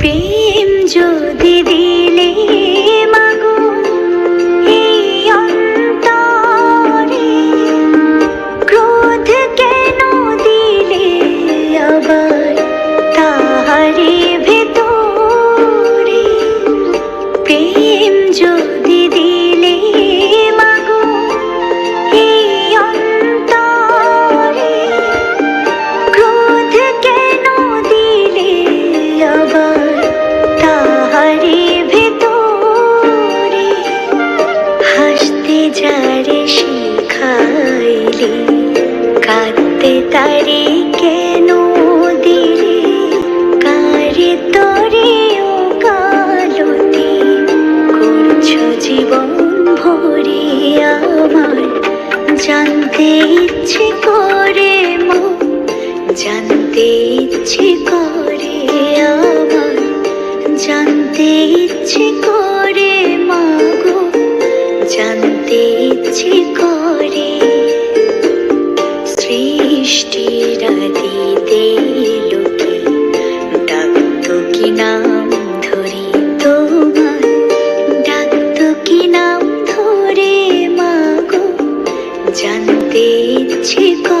প্রেম যদি দিলে মাগো এই অন্তরে, ক্রোধ কেন দিলে আবার তাহারে ভেতরে? প্রেম যদি দিলে মাগো এই অন্তরে, ক্রোধ কেন দিলে আবার তাহারে ভেতরে? হাসতে যারে শিখাইলে, কাঁদতে তারে কেন দিলে? কারে তরে ও কালতি করছো জীবন ভরে আমার? জানতে ইচ্ছে করে মা, জানতে ইচ্ছে করে আমার, জানতে ইচ্ছে করে মা গো, জানতে ইচ্ছে করে। সৃষ্টির আদিতে লোকে ডাকতো কি নাম ধরি তোমার? ডাকতো কি নাম ধরে মা গো, জানতে ইচ্ছে করে।